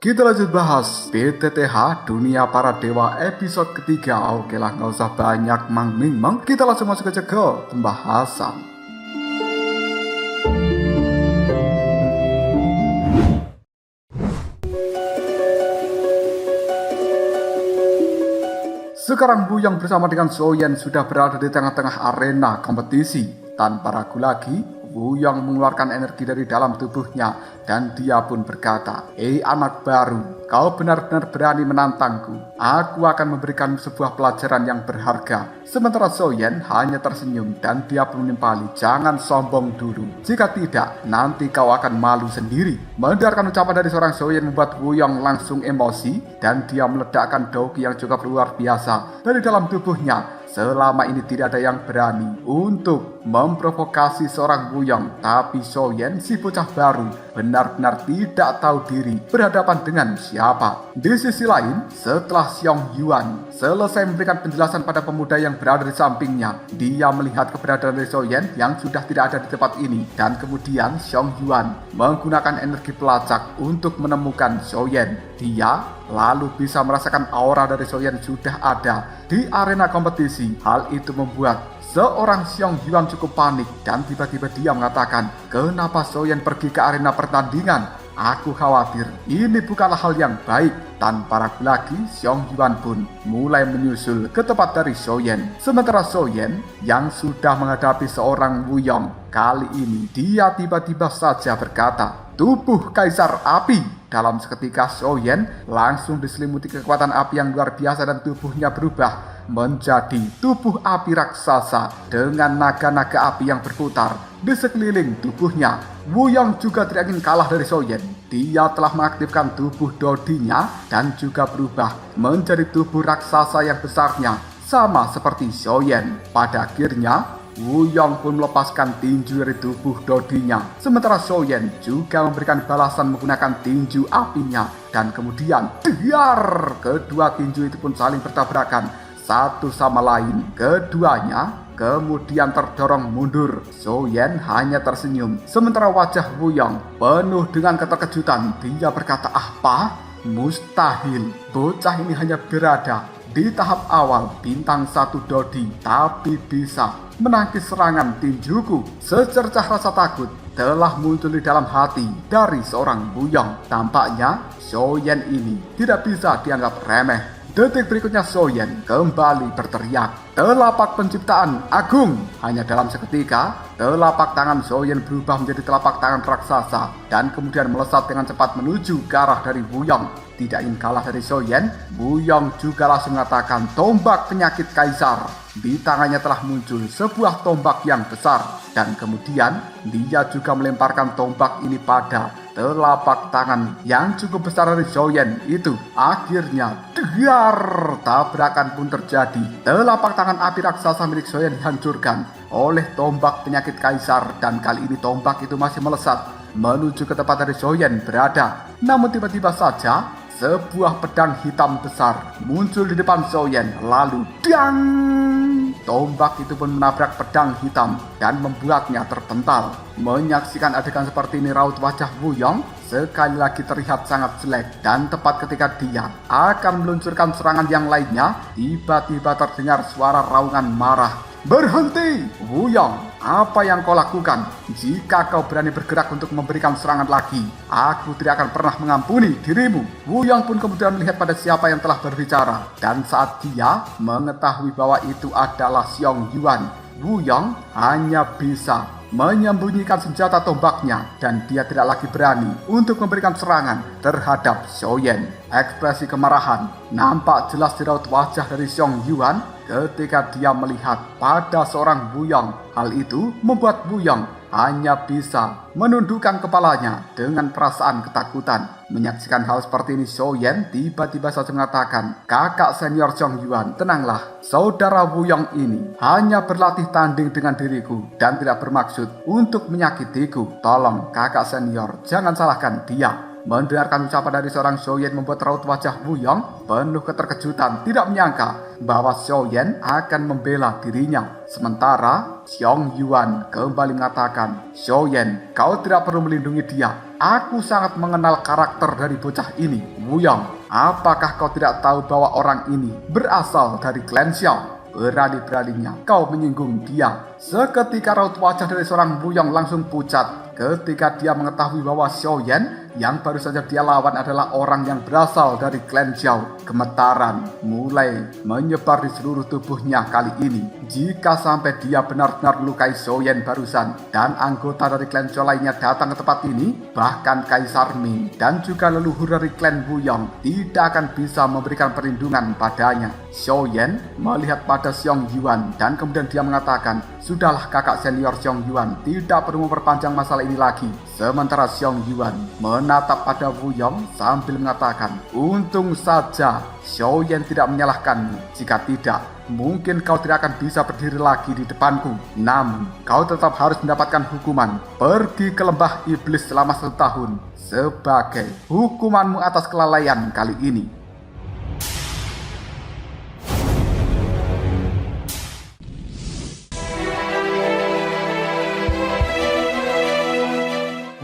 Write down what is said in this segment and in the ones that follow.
Kita lanjut bahas BTTH Dunia Para Dewa episode ketiga. Oke lah, nggak usah banyak mang-ming-mang. Kita langsung masuk aja ke pembahasan. Sekarang Wuyong bersama dengan Soyen sudah berada di tengah-tengah arena kompetisi. Tanpa ragu lagi, Wuyong mengeluarkan energi dari dalam tubuhnya dan dia pun berkata, anak baru, kau benar-benar berani menantangku. Aku akan memberikan sebuah pelajaran yang berharga." Sementara Soyen hanya tersenyum dan dia pun menimpali, "Jangan sombong dulu. Jika tidak, nanti kau akan malu sendiri." Mendengarkan ucapan dari seorang Soyen membuat Wuyong langsung emosi dan dia meledakkan Douki yang cukup luar biasa dari dalam tubuhnya. Selama ini tidak ada yang berani untuk memprovokasi seorang Wuyong, tapi Soyen, si bocah baru, benar-benar tidak tahu diri berhadapan dengan siapa. Di sisi lain, setelah Xiong Yuan selesai memberikan penjelasan pada pemuda yang berada di sampingnya, dia melihat keberadaan dari Soyen yang sudah tidak ada di tempat ini, dan kemudian Xiong Yuan menggunakan energi pelacak untuk menemukan Soyen. Dia lalu bisa merasakan aura dari Soyen sudah ada di arena kompetisi. Hal itu membuat seorang Xiong Yuan cukup panik dan tiba-tiba dia mengatakan, "Kenapa Soyen pergi ke arena pertandingan? Aku khawatir ini bukanlah hal yang baik." Tanpa ragu lagi, Xiong Yuan pun mulai menyusul ke tempat dari Soyen. Sementara Soyen yang sudah menghadapi seorang Wuyong, kali ini dia tiba-tiba saja berkata, "Tubuh Kaisar Api." Dalam seketika Soyen langsung diselimuti kekuatan api yang luar biasa dan tubuhnya berubah menjadi tubuh api raksasa dengan naga-naga api yang berputar di sekeliling tubuhnya. Wuyong juga tidak ingin kalah dari Soyen. Dia telah mengaktifkan tubuh Dodinya dan juga berubah menjadi tubuh raksasa yang besarnya sama seperti Soyen. Pada akhirnya Wuyong pun melepaskan tinju dari tubuh Dodinya. Sementara Soyen juga memberikan balasan menggunakan tinju apinya. Dan kemudian diar, kedua tinju itu pun saling bertabrakan satu sama lain. Keduanya kemudian terdorong mundur. Soyen hanya tersenyum. Sementara wajah Wuyong penuh dengan keterkejutan. Dia berkata, "Apa? Mustahil. Bocah ini hanya berada di tahap awal bintang 1 Dodi, tapi bisa menangkis serangan tinjuku." Secercah rasa takut telah muncul di dalam hati dari seorang Wuyong. Tampaknya Soyen ini tidak bisa dianggap remeh. Detik berikutnya Soyen kembali berteriak, "Telapak penciptaan agung!" Hanya dalam seketika, telapak tangan Soyen berubah menjadi telapak tangan raksasa dan kemudian melesat dengan cepat menuju ke arah dari Wuyong. Tidak ingin kalah dari Soyen, Wuyong juga langsung mengatakan, "Tombak penyakit kaisar." Di tangannya telah muncul sebuah tombak yang besar dan kemudian dia juga melemparkan tombak ini pada telapak tangan yang cukup besar dari Soyen itu. Akhirnya diar, tabrakan pun terjadi. Telapak tangan api raksasa milik Soyen dihancurkan oleh tombak penyakit kaisar dan kali ini tombak itu masih melesat menuju ke tempat dari Soyen berada. Namun tiba-tiba saja sebuah pedang hitam besar muncul di depan Soyen, lalu dang! Tombak itu pun menabrak pedang hitam dan membuatnya terpental. Menyaksikan adegan seperti ini, raut wajah Wuyong sekali lagi terlihat sangat jelek. Dan tepat ketika dia akan meluncurkan serangan yang lainnya, tiba-tiba terdengar suara raungan marah. "Berhenti, Wuyong! Apa yang kau lakukan? Jika kau berani bergerak untuk memberikan serangan lagi, aku tidak akan pernah mengampuni dirimu." Wuyong pun kemudian melihat pada siapa yang telah berbicara. Dan saat dia mengetahui bahwa itu adalah Xiong Yuan, Wuyong hanya bisa menyembunyikan senjata tombaknya dan dia tidak lagi berani untuk memberikan serangan terhadap Soyen. Ekspresi kemarahan nampak jelas di raut wajah dari Xiong Yuan ketika dia melihat pada seorang Wuyong. Hal itu membuat Wuyong hanya bisa menundukkan kepalanya dengan perasaan ketakutan. Menyaksikan hal seperti ini, Soyen tiba-tiba saja mengatakan, "Kakak senior Xiong Yuan, tenanglah. Saudara Wuyong ini hanya berlatih tanding dengan diriku dan tidak bermaksud untuk menyakitiku. Tolong kakak senior, jangan salahkan dia." Mendengarkan ucapan dari seorang Xiaoyan membuat raut wajah Wu Yong penuh keterkejutan, tidak menyangka bahwa Xiaoyan akan membela dirinya. Sementara Xiong Yuan kembali mengatakan, "Xiaoyan, kau tidak perlu melindungi dia. Aku sangat mengenal karakter dari bocah ini. Wu Yong, apakah kau tidak tahu bahwa orang ini berasal dari klan Xiao? Berani-beraninya kau menyinggung dia." Seketika raut wajah dari seorang Wu Yong langsung pucat ketika dia mengetahui bahwa Xiaoyan yang baru saja dia lawan adalah orang yang berasal dari klan Xiao. Gemetaran mulai menyebar di seluruh tubuhnya kali ini. Jika sampai dia benar-benar melukai Xiaoyan barusan dan anggota dari klan Xiao lainnya datang ke tempat ini, bahkan Kaisar Ming dan juga leluhur dari klan Wu Yong tidak akan bisa memberikan perlindungan padanya. Xiaoyan melihat pada Xiong Yuan dan kemudian dia mengatakan, "Sudahlah kakak senior Xiong Yuan, tidak perlu memperpanjang masalah ini lagi." Sementara Xiong Yuan menatap pada Wu Yong sambil mengatakan, "Untung saja Xiaoyan tidak menyalahkanmu. Jika tidak, mungkin kau tidak akan bisa berdiri lagi di depanku. Namun, kau tetap harus mendapatkan hukuman. Pergi ke lembah iblis selama 1 tahun sebagai hukumanmu atas kelalaian kali ini."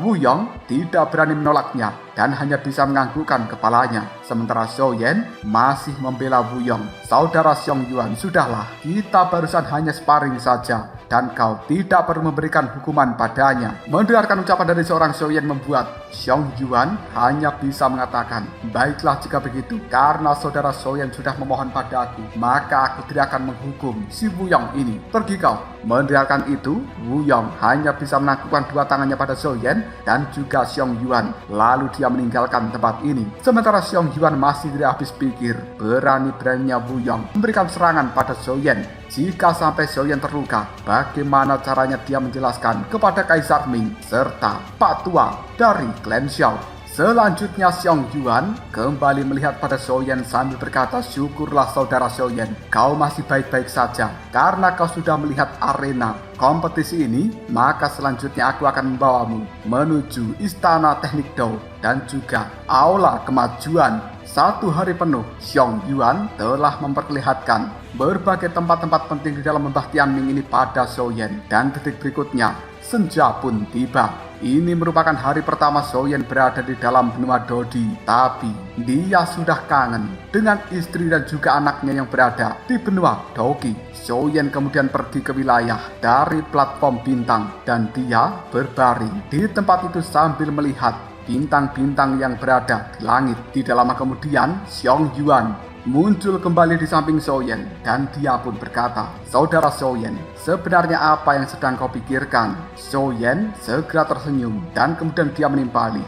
Wu Yong tidak berani menolaknya dan hanya bisa menganggukkan kepalanya. Sementara Xiaoyan masih membela Wu Yong. "Saudara Xiong Yuan, sudahlah, kita barusan hanya sparring saja dan kau tidak perlu memberikan hukuman padanya." Mendengarkan ucapan dari seorang Xiaoyan membuat Xiong Yuan hanya bisa mengatakan, "Baiklah jika begitu, karena saudara Xiaoyan sudah memohon padaku, maka aku tidak akan menghukum si Wu Yong ini. Pergi kau." Mendengarkan itu, Wu Yong hanya bisa menakutkan dua tangannya pada Xiaoyan dan juga Xiong Yuan. Lalu dia meninggalkan tempat ini. Sementara Xiong Yuan masih tidak habis pikir, berani-beraninya Wu Yong memberikan serangan pada Xiaoyan. Jika sampai Xiaoyan terluka, bagaimana caranya dia menjelaskan kepada Kaisar Ming serta Pak Tua dari klan Xiao? Selanjutnya Xiong Yuan kembali melihat pada Xiaoyan sambil berkata, "Syukurlah saudara Xiaoyan, kau masih baik-baik saja. Karena kau sudah melihat arena kompetisi ini, maka selanjutnya aku akan membawamu menuju Istana Teknik Dao dan juga Aula Kemajuan." 1 hari penuh, Xiong Yuan telah memperlihatkan berbagai tempat-tempat penting di dalam lembah Tianming ini pada Xiaoyan. Dan detik berikutnya, senja pun tiba. Ini merupakan hari pertama Xiaoyan berada di dalam benua Dodi. Tapi dia sudah kangen dengan istri dan juga anaknya yang berada di benua Doki. Xiaoyan kemudian pergi ke wilayah dari platform bintang dan dia berbaring di tempat itu sambil melihat bintang-bintang yang berada di langit. Tidak lama kemudian, Xiong Yuan muncul kembali di samping Xiaoyan dan dia pun berkata, "Saudara Xiaoyan, sebenarnya apa yang sedang kau pikirkan?" Xiaoyan segera tersenyum dan kemudian dia menimpali,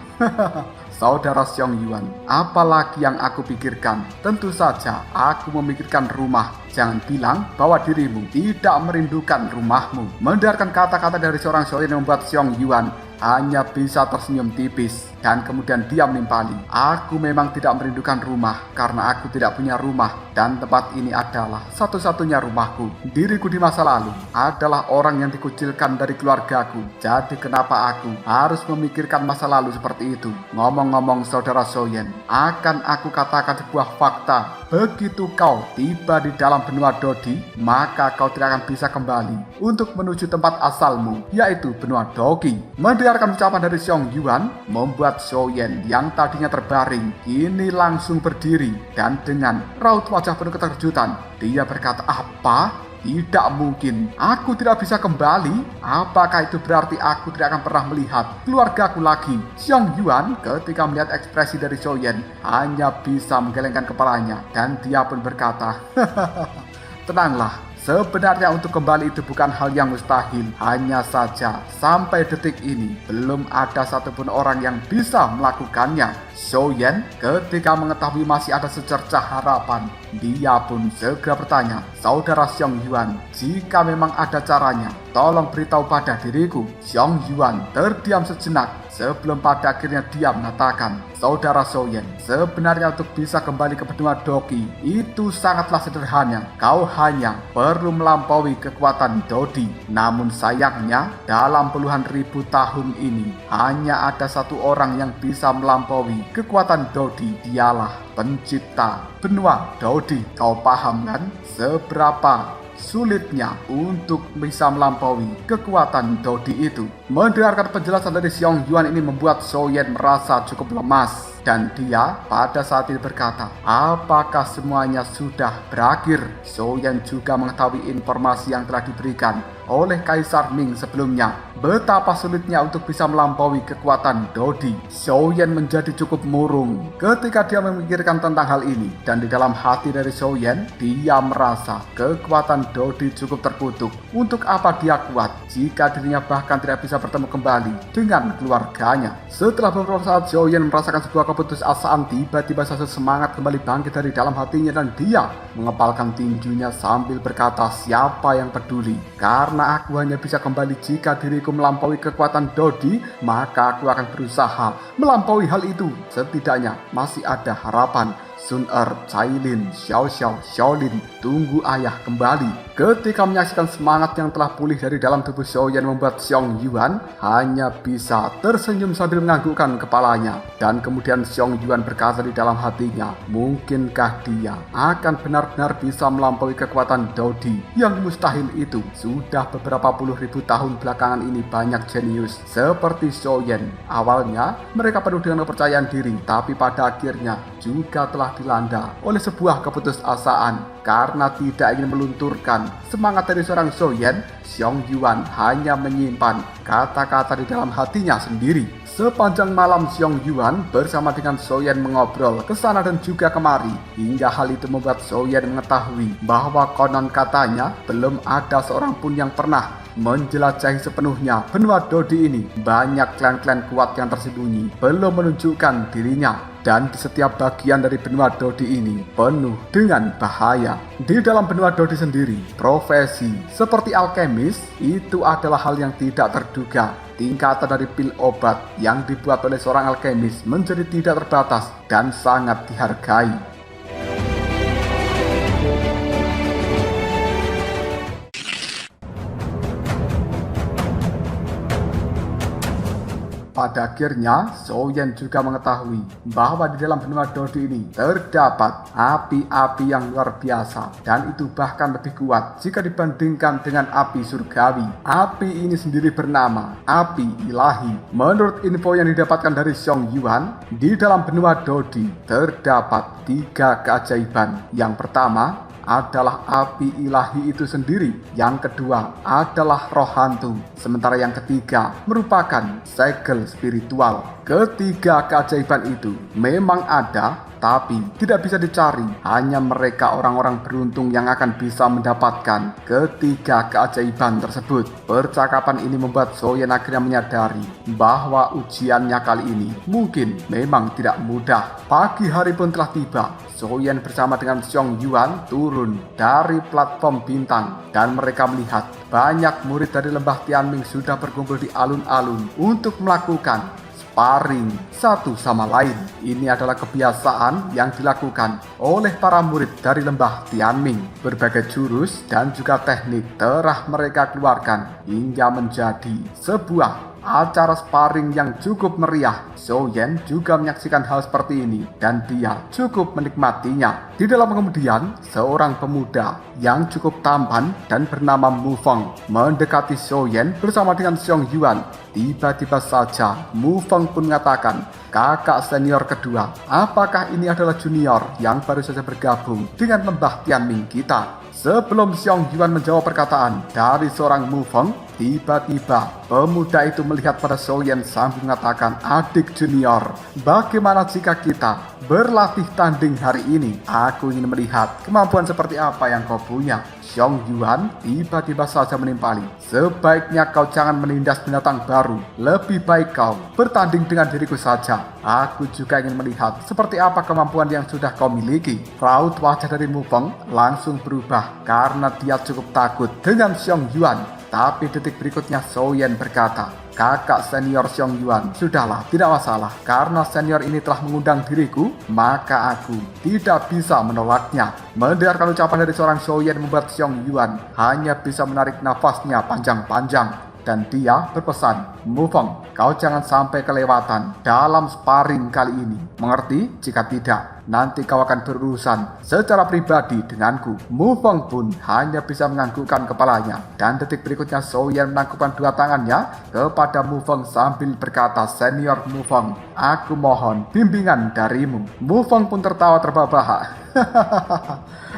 "Saudara Xiong Yuan, apalagi yang aku pikirkan? Tentu saja aku memikirkan rumah. Jangan bilang bahwa dirimu tidak merindukan rumahmu." Mendengarkan kata-kata dari seorang Xiaoyan yang membuat Xiong Yuan hanya bisa tersenyum tipis dan kemudian dia menimpali, "Aku memang tidak merindukan rumah karena aku tidak punya rumah dan tempat ini adalah satu-satunya rumahku. Diriku di masa lalu adalah orang yang dikucilkan dari keluargaku. Jadi kenapa aku harus memikirkan masa lalu seperti itu?" Ngomong-ngomong saudara Xiaoyan, akan aku katakan sebuah fakta. Begitu kau tiba di dalam benua Dodi, maka kau tidak akan bisa kembali untuk menuju tempat asalmu, yaitu benua Doki. Mendengarkan ucapan dari Xiong Yuan membuat Xiaoyan yang tadinya terbaring kini langsung berdiri dan dengan raut wajah penuh keterkejutan dia berkata, "Apa? Tidak mungkin, aku tidak bisa kembali. Apakah itu berarti aku tidak akan pernah melihat keluargaku lagi?" Xiong Yuan ketika melihat ekspresi dari Xiaoyan hanya bisa menggelengkan kepalanya dan dia pun berkata, "Tenanglah. Sebenarnya untuk kembali itu bukan hal yang mustahil. Hanya saja sampai detik ini belum ada satupun orang yang bisa melakukannya." Xiaoyan ketika mengetahui masih ada secercah harapan, dia pun segera bertanya, "Saudara Xiong Yuan, jika memang ada caranya, tolong beritahu pada diriku." Xiong Yuan terdiam sejenak sebelum pada akhirnya dia mengatakan, Saudara Soyen, sebenarnya untuk bisa kembali ke benua Doki itu sangatlah sederhana. Kau hanya perlu melampaui kekuatan Dodi. Namun sayangnya, dalam puluhan ribu tahun ini hanya ada satu orang yang bisa melampaui kekuatan Dodi. Dialah pencipta benua Dodi. Kau paham kan seberapa sulitnya untuk bisa melampaui kekuatan Dodi itu? Mendengarkan penjelasan dari Xiong Yuan ini membuat Soyen merasa cukup lemas. Dan dia pada saat itu berkata, apakah semuanya sudah berakhir? Soyen juga mengetahui informasi yang telah diberikan oleh Kaisar Ming sebelumnya, betapa sulitnya untuk bisa melampaui kekuatan Dodi. Soyen menjadi cukup murung ketika dia memikirkan tentang hal ini. Dan di dalam hati dari Soyen, dia merasa kekuatan Dodi cukup terkutuk. Untuk apa dia kuat jika dirinya bahkan tidak bisa bertemu kembali dengan keluarganya? Setelah beberapa saat Soyen merasakan sebuah keputusasaan, tiba-tiba saja semangat kembali bangkit dari dalam hatinya dan dia mengepalkan tinjunya sambil berkata, siapa yang peduli? Karena aku hanya bisa kembali jika diriku melampaui kekuatan Dodi, maka aku akan berusaha melampaui hal itu. Setidaknya masih ada harapan. Sun Er, Cailin, Xiao Xiao, Xiaolin, tunggu ayah kembali. Ketika menyaksikan semangat yang telah pulih dari dalam tubuh Soyen membuat Xiong Yuan hanya bisa tersenyum sambil menganggukkan kepalanya. Dan kemudian Xiong Yuan berkata di dalam hatinya, mungkinkah dia akan benar-benar bisa melampaui kekuatan Dodi? Yang mustahil itu. Sudah beberapa puluh ribu tahun belakangan ini banyak jenius seperti Soyen. Awalnya mereka penuh dengan kepercayaan diri, tapi pada akhirnya juga telah dilanda oleh sebuah keputusasaan. Karena tidak ingin melunturkan semangat dari seorang Soyen, Xiong Yuan hanya menyimpan kata-kata di dalam hatinya sendiri. Sepanjang malam Xiong Yuan bersama dengan Soyen mengobrol ke sana dan juga kemari, hingga hal itu membuat Soyen mengetahui bahwa konon katanya belum ada seorang pun yang pernah menjelajahi sepenuhnya benua Dodi ini. Banyak klan-klan kuat yang tersembunyi belum menunjukkan dirinya. Dan di setiap bagian dari benua Dodi ini penuh dengan bahaya. Di dalam benua Dodi sendiri, profesi seperti alkemis itu adalah hal yang tidak terduga. Tingkatan dari pil obat yang dibuat oleh seorang alkemis menjadi tidak terbatas dan sangat dihargai. Pada akhirnya, Soyen juga mengetahui bahwa di dalam benua Dodi ini terdapat api-api yang luar biasa, dan itu bahkan lebih kuat jika dibandingkan dengan api surgawi. Api ini sendiri bernama api ilahi. Menurut info yang didapatkan dari Xiong Yuan, di dalam benua Dodi terdapat 3 keajaiban. Yang pertama adalah api ilahi itu sendiri. Yang kedua adalah roh hantu. Sementara yang ketiga merupakan segel spiritual. Ketiga keajaiban itu memang ada, tapi tidak bisa dicari. Hanya mereka orang-orang beruntung yang akan bisa mendapatkan ketiga keajaiban tersebut. Percakapan ini membuat Soyen akhirnya menyadari bahwa ujiannya kali ini mungkin memang tidak mudah. Pagi hari pun telah tiba. Soyen bersama dengan Xiong Yuan turun dari platform bintang dan mereka melihat banyak murid dari lembah Tianming sudah berkumpul di alun-alun untuk melakukan sparring satu sama lain. Ini adalah kebiasaan yang dilakukan oleh para murid dari lembah Tianming. Berbagai jurus dan juga teknik telah mereka keluarkan hingga menjadi sebuah acara sparring yang cukup meriah. Soyen juga menyaksikan hal seperti ini dan dia cukup menikmatinya. Di dalam kemudian, seorang pemuda yang cukup tampan dan bernama Mu Feng mendekati Soyen bersama dengan Xiong Yuan. Tiba-tiba saja Mu Feng pun mengatakan, kakak senior kedua, apakah ini adalah junior yang baru saja bergabung dengan lembah Tianming kita? Sebelum Xiong Yuan menjawab perkataan dari seorang Mu Feng, tiba-tiba pemuda itu melihat pada Soyen sambil mengatakan, adik junior, bagaimana jika kita berlatih tanding hari ini? Aku ingin melihat kemampuan seperti apa yang kau punya. Xiong Yuan tiba-tiba saja menimpali, sebaiknya kau jangan menindas binatang baru. Lebih baik kau bertanding dengan diriku saja. Aku juga ingin melihat seperti apa kemampuan yang sudah kau miliki. Raut wajah dari Mu Feng langsung berubah karena dia cukup takut dengan Xiong Yuan. Tapi detik berikutnya Soyen berkata, kakak senior Xiong Yuan. Sudahlah, tidak masalah. Karena senior ini telah mengundang diriku, maka aku tidak bisa menolaknya. Mendengarkan ucapan dari seorang Xiaoyan membuat Xiong Yuan hanya bisa menarik nafasnya panjang-panjang. Dan dia berpesan, Mufeng, kau jangan sampai kelewatan dalam sparring kali ini. Mengerti? Jika tidak, nanti kau akan berurusan secara pribadi denganku. Mufeng pun hanya bisa menganggukkan kepalanya. Dan detik berikutnya Xiaoyan menangkupkan dua tangannya kepada Mufeng sambil berkata, senior Mufeng, aku mohon bimbingan darimu. Mufeng pun tertawa terbahak-bahak.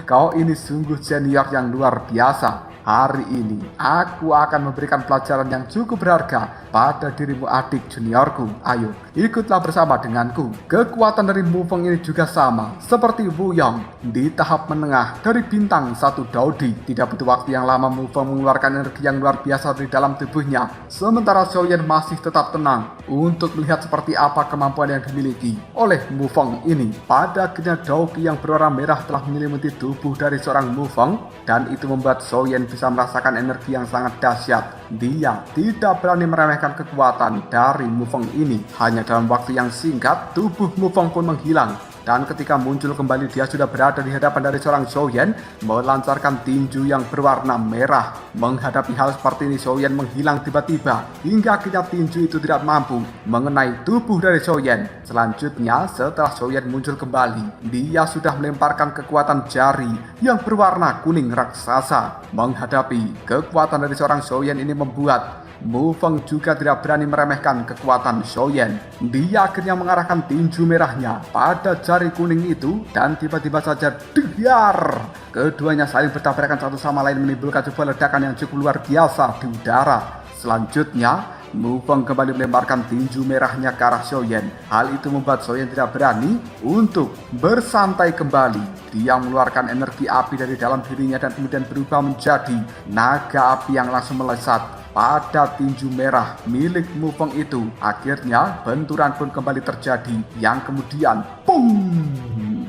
Kau ini sungguh senior yang luar biasa. Hari ini, aku akan memberikan pelajaran yang cukup berharga pada dirimu adik juniorku. Ayo, ikutlah bersama denganku. Kekuatan dari Mufeng ini juga sama, seperti Wu Yong. Di tahap menengah dari bintang 1 Daodi. Tidak butuh waktu yang lama Mufeng mengeluarkan energi yang luar biasa dari dalam tubuhnya. Sementara Xiaoyan masih tetap tenang untuk melihat seperti apa kemampuan yang dimiliki oleh Mufeng ini. Pada akhirnya Daoki yang berwarna merah telah menyelimuti tubuh dari seorang Mufeng. Dan itu membuat Xiaoyan bisa merasakan energi yang sangat dahsyat. Dia tidak berani meremehkan kekuatan dari Mufeng ini. Hanya dalam waktu yang singkat, tubuh Mufeng pun menghilang. Dan ketika muncul kembali, dia sudah berada di hadapan dari seorang Xiaoyan melancarkan tinju yang berwarna merah. Menghadapi hal seperti ini, Xiaoyan menghilang tiba-tiba hingga akhirnya tinju itu tidak mampu mengenai tubuh dari Xiaoyan. Selanjutnya, setelah Xiaoyan muncul kembali, dia sudah melemparkan kekuatan jari yang berwarna kuning raksasa. Menghadapi kekuatan dari seorang Xiaoyan ini membuat Mufeng juga tidak berani meremehkan kekuatan Xiaoyan. Dia akhirnya mengarahkan tinju merahnya pada jari kuning itu dan tiba-tiba saja degyar. Keduanya saling bertabrakan satu sama lain menimbulkan sebuah ledakan yang cukup luar biasa di udara. Selanjutnya, Mufeng kembali melemparkan tinju merahnya ke arah Xiaoyan. Hal itu membuat Xiaoyan tidak berani untuk bersantai kembali. Dia mengeluarkan energi api dari dalam dirinya dan kemudian berubah menjadi naga api yang langsung melesat pada tinju merah milik Mufeng itu. Akhirnya benturan pun kembali terjadi yang kemudian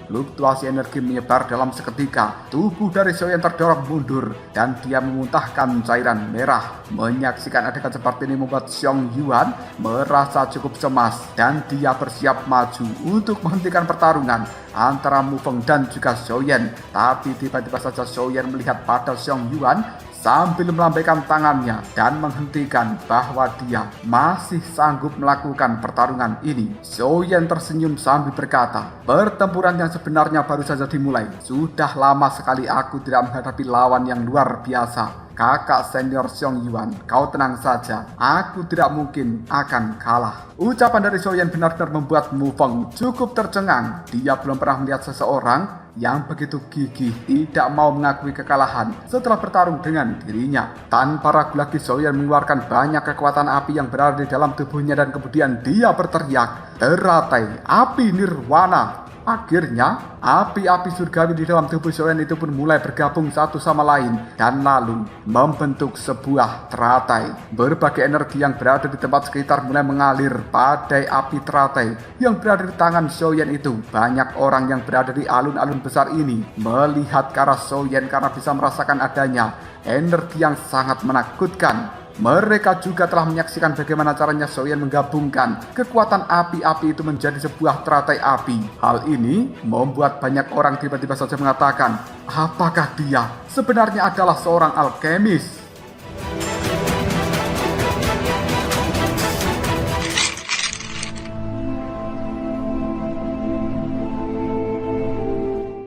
fluktuasi energi menyebar dalam seketika. Tubuh dari Xiaoyan terdorong mundur dan dia memuntahkan cairan merah. Menyaksikan adegan seperti ini membuat Xiong Yuan merasa cukup cemas dan dia bersiap maju untuk menghentikan pertarungan antara Mufeng dan juga Xiaoyan. Tapi tiba-tiba saja Xiaoyan melihat pada Xiong Yuan sambil melambaikan tangannya dan menghentikan bahwa dia masih sanggup melakukan pertarungan ini. Xiaoyan tersenyum sambil berkata, pertempuran yang sebenarnya baru saja dimulai. Sudah lama sekali aku tidak menghadapi lawan yang luar biasa. Kakak senior Xiong Yuan, kau tenang saja. Aku tidak mungkin akan kalah. Ucapan dari Xiaoyan benar-benar membuat Mufeng cukup tercengang. Dia belum pernah melihat seseorang yang begitu gigih tidak mau mengakui kekalahan setelah bertarung dengan dirinya. Tanpa ragu lagi Xiaoyan mengeluarkan banyak kekuatan api yang berada di dalam tubuhnya dan kemudian dia berteriak, teratai api nirwana. Akhirnya, api-api surgawi di dalam tubuh Xiaoyan itu pun mulai bergabung satu sama lain dan lalu membentuk sebuah teratai. Berbagai energi yang berada di tempat sekitar mulai mengalir pada api teratai yang berada di tangan Xiaoyan itu. Banyak orang yang berada di alun-alun besar ini melihat ke arah Xiaoyan karena bisa merasakan adanya energi yang sangat menakutkan. Mereka juga telah menyaksikan bagaimana caranya Xiaoyan menggabungkan kekuatan api-api itu menjadi sebuah teratai api. Hal ini membuat banyak orang tiba-tiba saja mengatakan, apakah dia sebenarnya adalah seorang alkemis?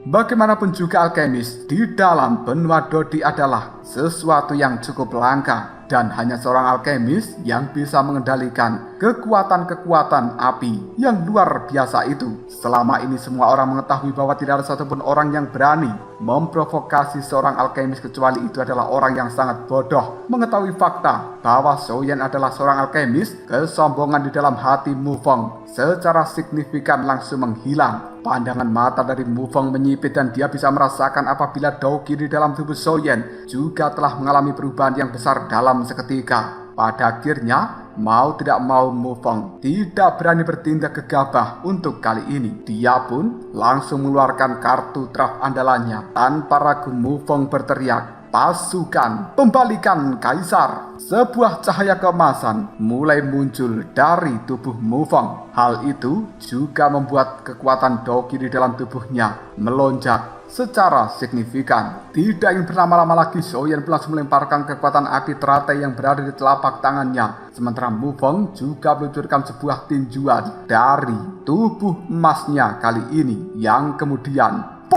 Bagaimanapun juga alkemis di dalam benua Daodi adalah sesuatu yang cukup langka. Dan hanya seorang alkemis yang bisa mengendalikan kekuatan-kekuatan api yang luar biasa itu. Selama ini semua orang mengetahui bahwa tidak ada satupun orang yang berani memprovokasi seorang alkemis kecuali itu adalah orang yang sangat bodoh. Mengetahui fakta bahwa Xiaoyan adalah seorang alkemis, kesombongan di dalam hati Mufeng secara signifikan langsung menghilang. Pandangan mata dari Mufeng menyipit dan dia bisa merasakan apabila Daoki di dalam tubuh Xiaoyan juga telah mengalami perubahan yang besar dalam seketika. Pada akhirnya, mau tidak mau Mufeng tidak berani bertindak gegabah untuk kali ini. Dia pun langsung mengeluarkan kartu traf andalannya. Tanpa ragu Mufeng berteriak, pasukan pembalikan kaisar. Sebuah cahaya keemasan mulai muncul dari tubuh Mufeng. Hal itu juga membuat kekuatan Doqi di dalam tubuhnya melonjak secara signifikan. Tidak ingin berlama-lama lagi, Xiaoyan langsung melemparkan kekuatan api teratai yang berada di telapak tangannya. Sementara Mufeng juga meluncurkan sebuah tinjuan dari tubuh emasnya kali ini yang kemudian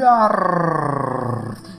dar.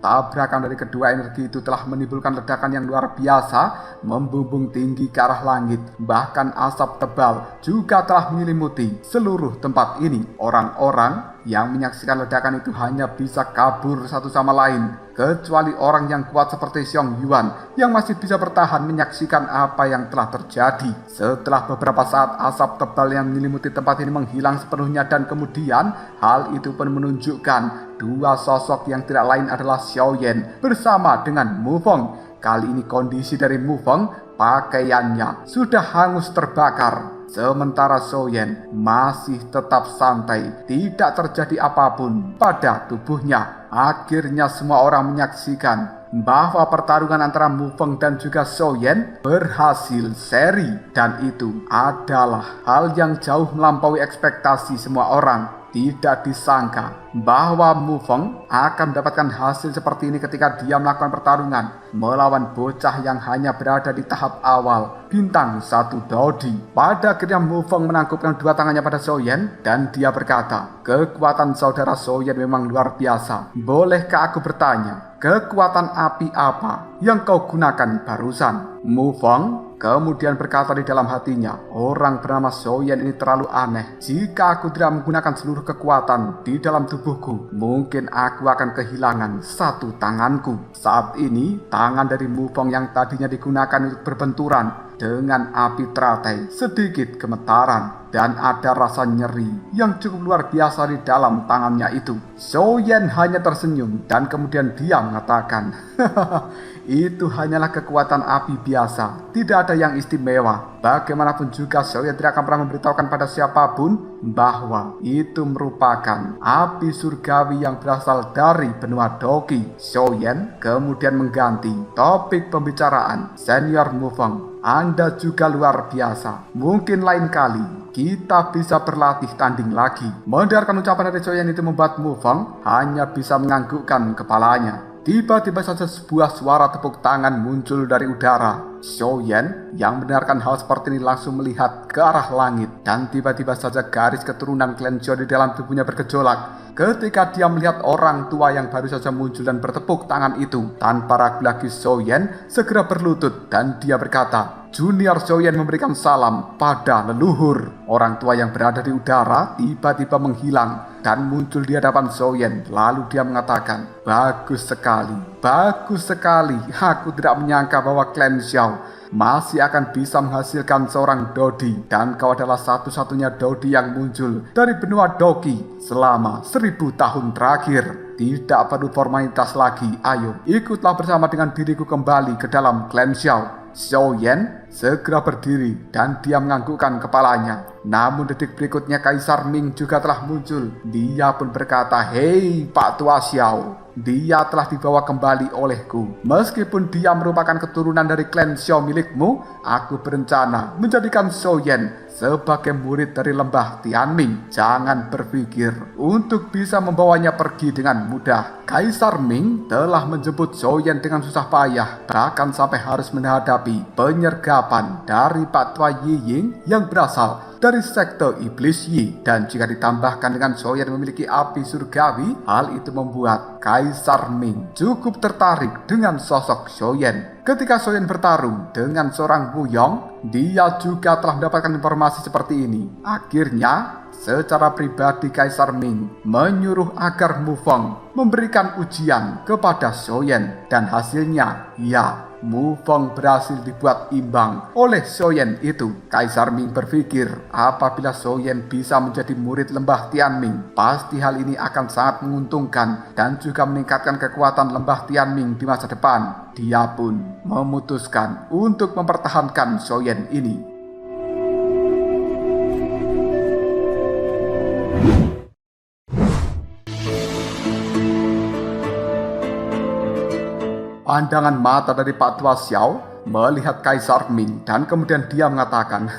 Tabrakan dari kedua energi itu telah menimbulkan ledakan yang luar biasa, membumbung tinggi ke arah langit. Bahkan asap tebal juga telah menyelimuti seluruh tempat ini. Orang-orang yang menyaksikan ledakan itu hanya bisa kabur satu sama lain, kecuali orang yang kuat seperti Xiong Yuan yang masih bisa bertahan menyaksikan apa yang telah terjadi. Setelah beberapa saat, asap tebal yang menyelimuti tempat ini menghilang sepenuhnya, dan kemudian hal itu pun menunjukkan dua sosok yang tidak lain adalah Xiaoyan bersama dengan Mufeng. Kali ini kondisi dari Mufeng, pakaiannya sudah hangus terbakar. Sementara Xiaoyan masih tetap santai, tidak terjadi apapun pada tubuhnya. Akhirnya semua orang menyaksikan bahwa pertarungan antara Mufeng dan juga Xiaoyan berhasil seri, dan itu adalah hal yang jauh melampaui ekspektasi semua orang. Tidak disangka bahwa Mufeng akan mendapatkan hasil seperti ini ketika dia melakukan pertarungan melawan bocah yang hanya berada di tahap awal bintang 1 Dodi. Pada akhirnya Mufeng menangkupkan dua tangannya pada Xiaoyan dan dia berkata, "Kekuatan saudara Xiaoyan memang luar biasa. Bolehkah aku bertanya, kekuatan api apa yang kau gunakan barusan?" Mufeng kemudian berkata di dalam hatinya, "Orang bernama Xiaoyan ini terlalu aneh. Jika aku tidak menggunakan seluruh kekuatan di dalam tubuhku, mungkin aku akan kehilangan satu tanganku." Saat ini, tangan dari Mufeng yang tadinya digunakan untuk berbenturan dengan api teratai sedikit gemetaran, dan ada rasa nyeri yang cukup luar biasa di dalam tangannya itu. Xiaoyan hanya tersenyum dan kemudian dia mengatakan, "Itu hanyalah kekuatan api biasa, tidak ada yang istimewa. Bagaimanapun juga Xiaoyan tidak akan pernah memberitahukan pada siapapun bahwa itu merupakan api surgawi yang berasal dari benua Doqi." Xiaoyan kemudian mengganti topik pembicaraan. "Senior Mufeng, Anda juga luar biasa. Mungkin lain kali kita bisa berlatih tanding lagi." Mendengarkan ucapan dari Xiaoyan itu membuat Mufeng hanya bisa menganggukkan kepalanya. Tiba-tiba saja sebuah suara tepuk tangan muncul dari udara. Xiaoyan yang mendengarkan hal seperti ini langsung melihat ke arah langit, dan tiba-tiba saja garis keturunan klan Zhou di dalam tubuhnya bergejolak. Ketika dia melihat orang tua yang baru saja muncul dan bertepuk tangan itu, tanpa ragu lagi Xiaoyan segera berlutut dan dia berkata, "Junior Xiaoyan memberikan salam pada leluhur." Orang tua yang berada di udara tiba-tiba menghilang dan muncul di hadapan Xiaoyan. Lalu dia mengatakan, bagus sekali. Aku tidak menyangka bahwa klan Zhou masih akan bisa menghasilkan seorang Dodi, dan kau adalah satu-satunya Dodi yang muncul dari benua Doqi selama 1000 tahun terakhir. Tidak perlu formalitas lagi, ayo ikutlah bersama dengan diriku kembali ke dalam klan Zhou." Xiaoyan segera berdiri dan dia menganggukkan kepalanya. Namun detik berikutnya Kaisar Ming juga telah muncul. Dia pun berkata, "Hei Pak Tua Xiao, dia telah dibawa kembali olehku. Meskipun dia merupakan keturunan dari klan Xiao milikmu, aku berencana menjadikan Xiaoyan sebagai murid dari lembah Tianming. Jangan berpikir untuk bisa membawanya pergi dengan mudah." Kaisar Ming telah menjemput Xiaoyan dengan susah payah, bahkan sampai harus menghadapi penyergapan dari Pak Tua Yiying yang berasal dari sekte Iblis Yi. Dan jika ditambahkan dengan Xiaoyan memiliki api surgawi, hal itu membuat Kaisar Ming cukup tertarik dengan sosok Xiaoyan. Ketika Xiaoyan bertarung dengan seorang Wu Yong, dia juga telah mendapatkan informasi seperti ini. Akhirnya, secara pribadi Kaisar Ming menyuruh agar Mufeng memberikan ujian kepada Xiaoyan, dan hasilnya, ya, Mufeng berhasil dibuat imbang oleh Xiaoyan itu. Kaisar Ming berpikir apabila Xiaoyan bisa menjadi murid lembah Tianming, pasti hal ini akan sangat menguntungkan dan juga meningkatkan kekuatan lembah Tianming di masa depan. Dia pun memutuskan untuk mempertahankan Xiaoyan ini. Pandangan mata dari Pak Tua Xiao melihat Kaisar Ming dan kemudian dia mengatakan,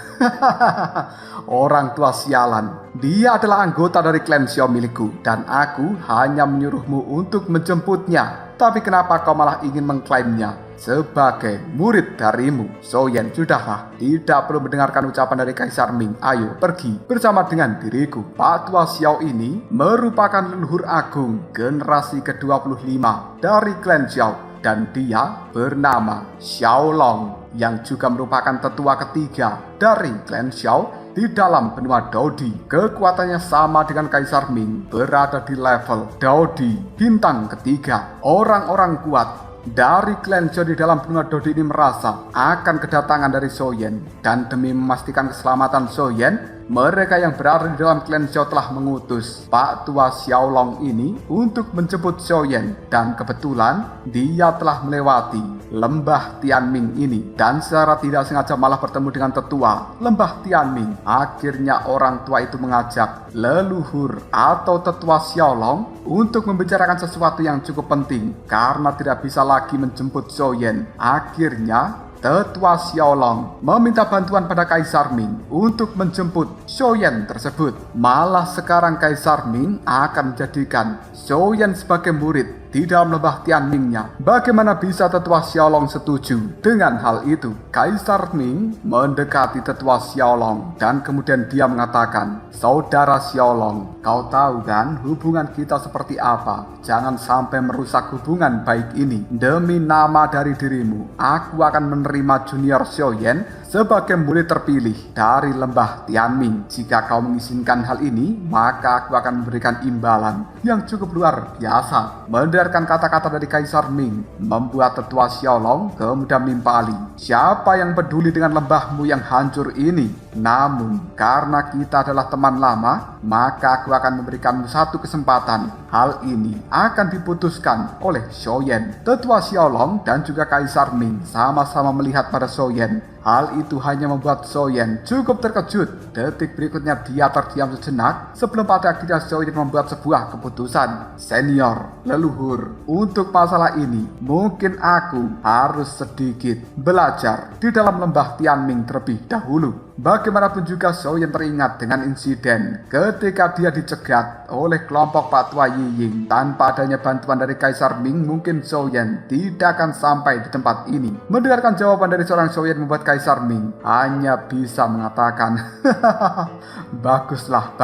orang tua sialan, dia adalah anggota dari klan Xiao milikku dan aku hanya menyuruhmu untuk menjemputnya. Tapi kenapa kau malah ingin mengklaimnya sebagai murid darimu? Xiaoyan, sudahlah, tidak perlu mendengarkan ucapan dari Kaisar Ming. Ayo pergi bersama dengan diriku. Pak Tua Xiao ini merupakan leluhur agung generasi ke-25 dari klan Xiao dan dia bernama Xiao Long yang juga merupakan tetua ketiga dari klan Xiao di dalam benua Daodi. Kekuatannya sama dengan Kaisar Ming, berada di level Daodi bintang ketiga. Orang-orang kuat dari klan Xiao di dalam benua Daodi ini merasa akan kedatangan dari Xiaoyan, dan demi memastikan keselamatan Xiaoyan, mereka yang berada di dalam klan Xiao telah mengutus Pak Tua Xiao Long ini untuk menjemput Xiaoyan, dan kebetulan dia telah melewati lembah Tianming ini dan secara tidak sengaja malah bertemu dengan tetua lembah Tianming. Akhirnya orang tua itu mengajak leluhur atau tetua Xiao Long untuk membicarakan sesuatu yang cukup penting karena tidak bisa lagi menjemput Xiaoyan. Akhirnya tetua Xiao Long meminta bantuan pada Kaisar Ming untuk menjemput Xiaoyan tersebut. Malah sekarang Kaisar Ming akan menjadikan Xiaoyan sebagai murid di dalam lembah Tianmingnya. Bagaimana bisa tetua Xiao Long setuju dengan hal itu? Kaisar Ming mendekati tetua Xiao Long dan kemudian dia mengatakan, saudara Xiao Long, kau tahu kan hubungan kita seperti apa? Jangan sampai merusak hubungan baik ini. Demi nama dari dirimu, aku akan menerima Junior Xiaoyan sebagai murid terpilih dari lembah Tianming. Jika kau mengizinkan hal ini, maka aku akan memberikan imbalan yang cukup luar biasa. Mendengarkan kata-kata dari Kaisar Ming membuat tetua Xiao Long kemudian menimpali. Siapa yang peduli dengan lembahmu yang hancur ini? Namun karena kita adalah teman lama, maka aku akan memberikanmu satu kesempatan. Hal ini akan diputuskan oleh Xiaoyan. Tetua Xiao Long dan juga Kaisar Ming sama-sama melihat pada Xiaoyan. Hal itu hanya membuat Xiaoyan cukup terkejut. Detik berikutnya dia terdiam sejenak sebelum pada akhirnya Xiaoyan membuat sebuah keputusan. Senior, leluhur, untuk masalah ini mungkin aku harus sedikit belajar di dalam lembah Tianming terlebih dahulu. Bagaimanapun juga Xiaoyan teringat dengan insiden ketika dia dicegat oleh kelompok Pak Tua Yiying. Tanpa adanya bantuan dari Kaisar Ming, mungkin Xiaoyan tidak akan sampai di tempat ini. Mendengarkan jawaban dari seorang Xiaoyan membuat Kaisar Ming hanya bisa mengatakan, baguslah,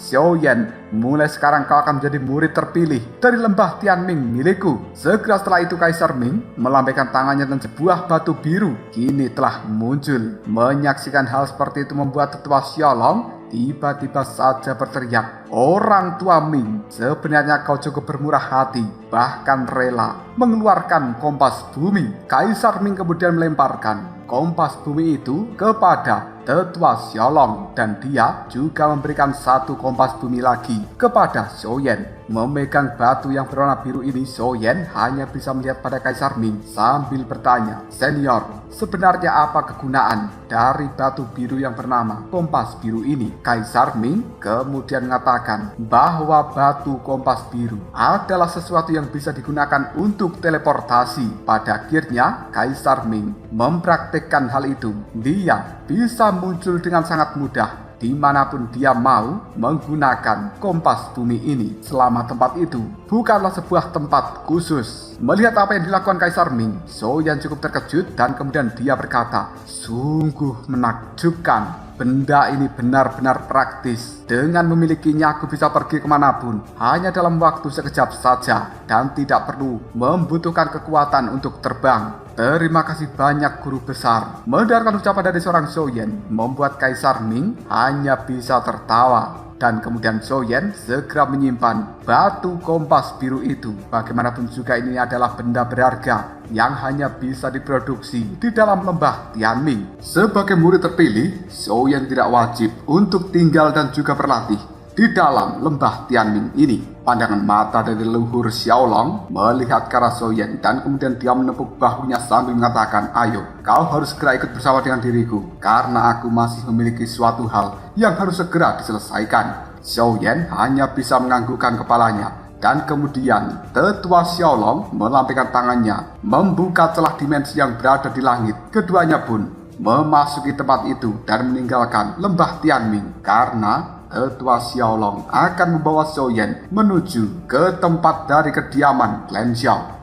Xiaoyan, mulai sekarang kau akan menjadi murid terpilih dari lembah Tianming milikku. Segera setelah itu Kaisar Ming melambaikan tangannya dan sebuah batu biru kini telah muncul. Menyaksikan hal seperti itu membuat tetua Xiao Long tiba-tiba saja berteriak, orang tua Ming, sebenarnya kau cukup bermurah hati, bahkan rela mengeluarkan kompas bumi. Kaisar Ming kemudian melemparkan kompas bumi itu kepada tetua Xiao Long dan dia juga memberikan satu kompas bumi lagi kepada Xiaoyan. Memegang batu yang berwarna biru ini, Xiaoyan hanya bisa melihat pada Kaisar Ming sambil bertanya, senior, sebenarnya apa kegunaan dari batu biru yang bernama kompas biru ini? Kaisar Ming kemudian mengatakan bahwa batu kompas biru adalah sesuatu yang bisa digunakan untuk teleportasi. Pada akhirnya Kaisar Ming mempraktikkan hal itu. Dia bisa muncul dengan sangat mudah dimanapun dia mau menggunakan kompas bumi ini. Selama tempat itu bukanlah sebuah tempat khusus. Melihat apa yang dilakukan Kaisar Ming, Xiaoyan cukup terkejut dan kemudian dia berkata, sungguh menakjubkan. Benda ini benar-benar praktis. Dengan memilikinya aku bisa pergi kemanapun hanya dalam waktu sekejap saja dan tidak perlu membutuhkan kekuatan untuk terbang. Terima kasih banyak guru besar. Mendengarkan ucapan dari seorang Xiaoyan membuat Kaisar Ming hanya bisa tertawa. Dan kemudian Xiaoyan segera menyimpan batu kompas biru itu. Bagaimanapun juga ini adalah benda berharga yang hanya bisa diproduksi di dalam lembah Tianming. Sebagai murid terpilih, Xiaoyan tidak wajib untuk tinggal dan juga berlatih di dalam lembah Tianming ini. Pandangan mata dari leluhur Xiao Long melihat ke arah Xiaoyan dan kemudian dia menepuk bahunya sambil mengatakan, ayo, kau harus segera ikut bersama dengan diriku karena aku masih memiliki suatu hal yang harus segera diselesaikan. Xiaoyan hanya bisa menganggukkan kepalanya. Dan kemudian Tetua Xiaolong melambaikan tangannya, membuka celah dimensi yang berada di langit. Keduanya pun memasuki tempat itu dan meninggalkan lembah Tianming karena Tetua Xiaolong akan membawa Zhou Yan menuju ke tempat dari kediaman klan Xiao.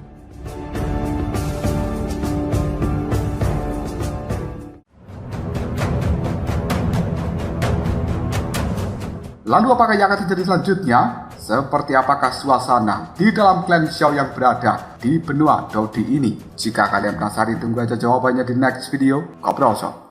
Lalu apakah yang akan terjadi selanjutnya? Seperti apakah suasana di dalam klan Xiao yang berada di benua Dodi ini? Jika kalian penasaran, tunggu aja jawabannya di next video. Koproso.